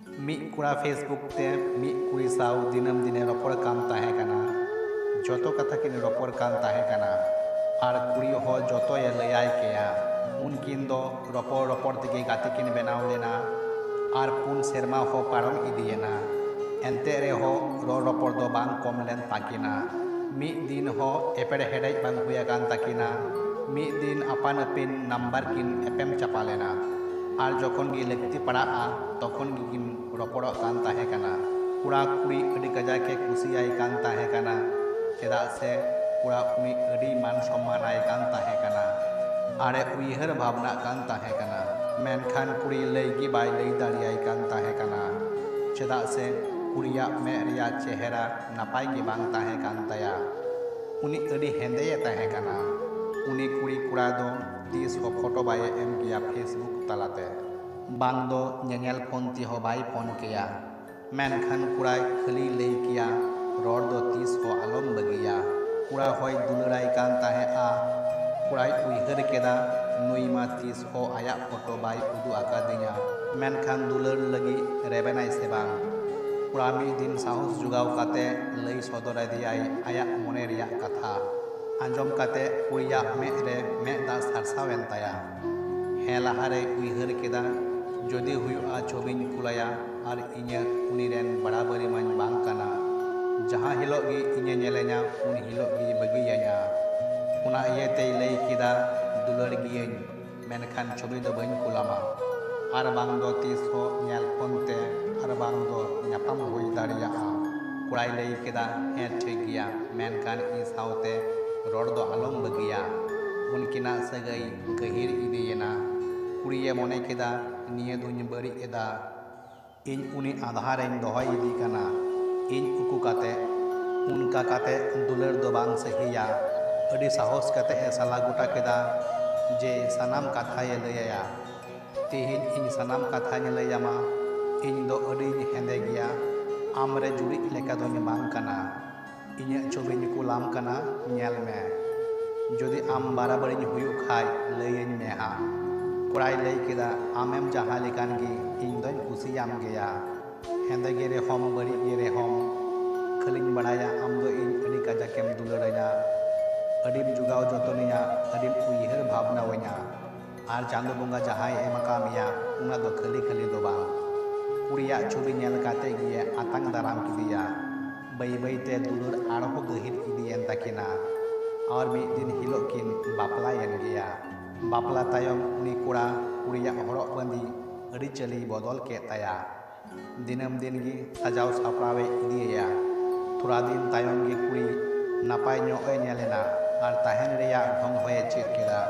ᱢᱤᱫ ᱠᱚᱲᱟ ᱯᱷᱮᱥᱵᱩᱠ ᱛᱮ ᱢᱤᱫ ᱠᱩᱲᱤ ᱥᱟᱶ ᱫᱤᱱᱟᱹᱢ ᱫᱤᱱᱮ ᱨᱚᱯᱚᱲ ᱠᱟᱱ ᱛᱟᱦᱮᱸ ᱠᱟᱱᱟ। ᱡᱚᱛᱚ ᱠᱟᱛᱷᱟ ᱠᱤᱱ ᱨᱚᱯᱚᱲ ᱠᱟᱱ ᱛᱟᱦᱮᱸ ᱠᱟᱱᱟ ᱟᱨ ᱠᱩᱲᱤ ᱦᱚᱸ ᱡᱚᱛᱚᱭ ᱞᱟᱹᱭᱟᱭ ᱠᱮᱭᱟ। ᱩᱱᱠᱤᱱ ᱫᱚ ᱨᱚᱯᱚᱲ ᱨᱚᱯᱚᱲ ᱛᱮᱜᱮ ᱜᱟᱛᱮ ᱠᱤᱱ ᱵᱮᱱᱟᱣ ᱞᱮᱱᱟ ᱟᱨ 4 ᱥᱮᱨᱢᱟ ᱦᱚᱸ ᱯᱟᱨᱚᱢ ᱤᱫᱤᱭᱮᱱᱟ। ᱮᱱᱛᱮ ᱨᱮᱦᱚᱸ ᱨᱚᱲ ᱨᱚᱯᱚᱲ ᱫᱚ ᱵᱟᱝ ᱠᱚᱢ ᱞᱮᱱ ᱛᱟᱹᱠᱤᱱᱟ। ᱢᱤᱫ ᱫᱤᱱ ᱦᱚᱸ ᱮᱯᱮᱨ ᱦᱮᱰᱮᱡ ᱵᱟᱝ ᱦᱩᱭ ᱟᱠᱟᱱ ᱛᱟᱹᱠᱤᱱᱟ। ᱢᱤᱫ din ᱟᱯᱟᱱ ᱟᱹᱯᱤᱱ ᱱᱟᱢᱵᱟᱨ ᱠᱤᱱ ᱮᱯᱮᱢ ᱪᱟᱯᱟᱞᱮᱱᱟ ᱟᱨ ᱡᱚᱠᱷᱚᱱ ᱜᱮ ᱞᱟᱹᱠᱛᱤ ᱯᱟᱲᱟᱜᱼᱟ ᱛᱚᱠᱷᱚᱱ ᱜᱮᱠᱤᱱ ᱨᱚᱯᱚᱲᱚᱜ ᱠᱟᱱ ᱛᱟᱦᱮᱸ ᱠᱟᱱᱟ। ᱠᱚᱲᱟ ᱠᱩᱲᱤ ᱟᱹᱰᱤ ᱠᱟᱡᱟᱠᱮ ᱠᱩᱥᱤᱭᱟᱭ ᱠᱟᱱ ᱛᱟᱦᱮᱸ ᱠᱟᱱᱟ ᱪᱮᱫᱟᱜ ᱥᱮ ᱠᱚᱲᱟ ᱩᱱᱤ ᱟᱹᱰᱤ ᱢᱟᱱ ᱥᱚᱢᱢᱟᱱᱟᱭ ᱠᱟᱱ ᱛᱟᱦᱮᱸ ᱠᱟᱱᱟ ᱟᱨᱮ ᱩᱭᱦᱟᱹᱨ ᱵᱷᱟᱵᱽᱱᱟᱜ ᱠᱟᱱ ᱛᱟᱦᱮᱸ ᱠᱟᱱᱟ। ᱢᱮᱱᱠᱷᱟᱱ ᱠᱩᱲᱤ ᱞᱟᱹᱭ ᱜᱮ ᱵᱟᱭ ᱞᱟᱹᱭ ᱫᱟᱲᱮᱭᱟᱭ ᱠᱟᱱ ᱛᱟᱦᱮᱸ ᱠᱟᱱᱟ ᱪᱮᱫᱟᱜ ᱥᱮ ᱠᱩᱲᱤᱭᱟᱜ ᱢᱮᱫ ᱨᱮᱭᱟᱜ ᱪᱮᱦᱨᱟ ᱱᱟᱯᱟᱭ ᱜᱮ ᱵᱟᱝ ᱛᱟᱦᱮᱸ ᱠᱟᱱ ᱛᱟᱭᱟ। उनी अड़ी हेंदे तहे कना उनी कुड़ी कुड़ा दो तीस हो फोटो बाय एम किया फेसबुक तलाते बांग दो नेनेल फोन ती हो बाय फोन किया मेनखान कुड़ाय खाली लई किया रोड दो तीस हो आलम बगिया कुड़ा होय दुलराय कान ताहे आ कुड़ाय उइहर केदा नुई मा तीस हो आया फोटो बाय उदु आकादिया मेनखान दुलर लगी रेबेनाय से बांग कुड़ा मी दिन साहस जुगाव काते लई सदर दियाय आया मने रिया कथा आंजम काते कुड़िया में रे में दा सारसावेन ताया हे लाहारे उइहर केदा जदि हुयुआ छबिन कुलाया और इnye उनी रेन बड़ा बरी मन बांग काना जहां हिलोग गी इnye नेले냐 उन हिलोग गी बगिया냐 उना इयेते लई किदा दुलर गियेन मेनखान छबि दो बइन कुलामा आर बांग दो तीस हो नेल फोनते आर बांग दो ᱧᱟᱯᱟᱢ हुई दाड़ियाआ कुड़ाई लई केदा हे ठीक गिया मेनखान इ सावते रोड दो आलम बगिया उनकिना सगई गहिर इदियेना कुड़िये मने केदा निये दुñ बड़ी एदा इन उनी आधारें दोहय इदी काना इन उकु काते उनका काते दुलर दो बांग सहिया अड़ी साहस काते ए साला गोटा केदा जे सनाम कथाये लैया तिहिन इन सनाम कथाये लैयामा इन दो अड़ी हेंदे गिया आमरे जुड़ी लेका दोñ बांग काना इnye छबिन कुलाम काना नेल मे जदि आम बराबरिñ हुयु खाय लैयेñ मे हा कुड़ाई लई केदा आमेम जहां लेकान गी इन दोñ कुसियाम गया हेंदे गे रे हम बड़ी गे रे हम खलिñ बड़ाया आम दो इन अड़ी काजाकेम दुलरैना अड़ीम जुगाव जतनिया अड़ीम उइहर भावनावैना आर चांदो बोंगा जहां एमका मिया उना दो खली खली दो बांग कुड़िया छबि नेल काते गिए आतांग दाराम किदिया बै बैते दुलर आरहो गहिर इदियेन ताकिना और मिद दिन हिलोग किन बापलायेन गिया बापला तायम उनी कुड़ा कुड़िया हरक बंदी अड़ी चली बदल के ताया दिनम दिन गी सजाव सापड़ावे इदिया थोड़ा दिन तायम गी कुड़ी नापाय ᱧᱚᱜ नेलेना और ताहेन रिया ढंग होये चेक केदा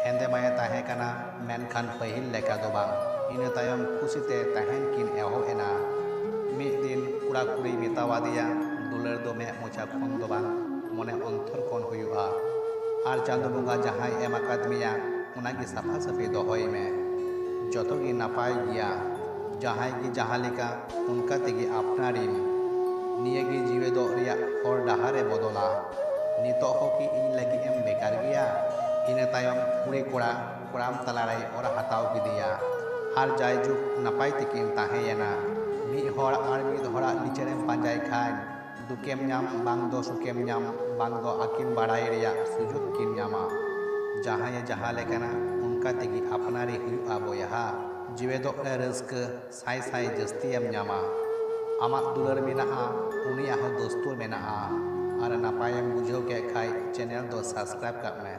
हेंदे माये ताहे काना मेनखान पहिल लेका दो बांग इन तायम खुशीते ताहेन किन एहो एना मिद दिन कुड़ा कुड़ी मेतावादिया दुलर दो मे मोचा खन दो बांग मने अंतर खन हुयुआ आर चांदो बोंगा जहां एम आकाद मिया उनागी साफा साफी दोहय मे जतो गी नापाय गिया जहां गी जहां लेका उनका तेगी आपनारिम निये गी जीवे दो रिया हर डाहारे बदला नितो हो कि इन लगी एम बेकार गिया इन तायम कुड़ी कोड़ा कोड़ाम तलारे और हताव किदिया आर जायजुग नापाय तेकिन ताहेयेना मी हर आर मिद हरा निचेरेम पांजाय खाय दुकेम ᱧᱟᱢ बांग दो सुकेम ᱧᱟᱢ बांग दो आकिन बाड़ाय रिया सुजुग किन ᱧᱟᱢᱟ जहां जहां लेकाना उनका तेगी अपनारी हुयुआ बोयहा जीवे दो रस्क साय साय जस्तियम ᱧᱟᱢᱟ आमाक दुलर मेनाआ उनिया हो दोस्तुर मेनाआ आर नापायम बुझाव के खाय चैनल दो सब्सक्राइब काग मे।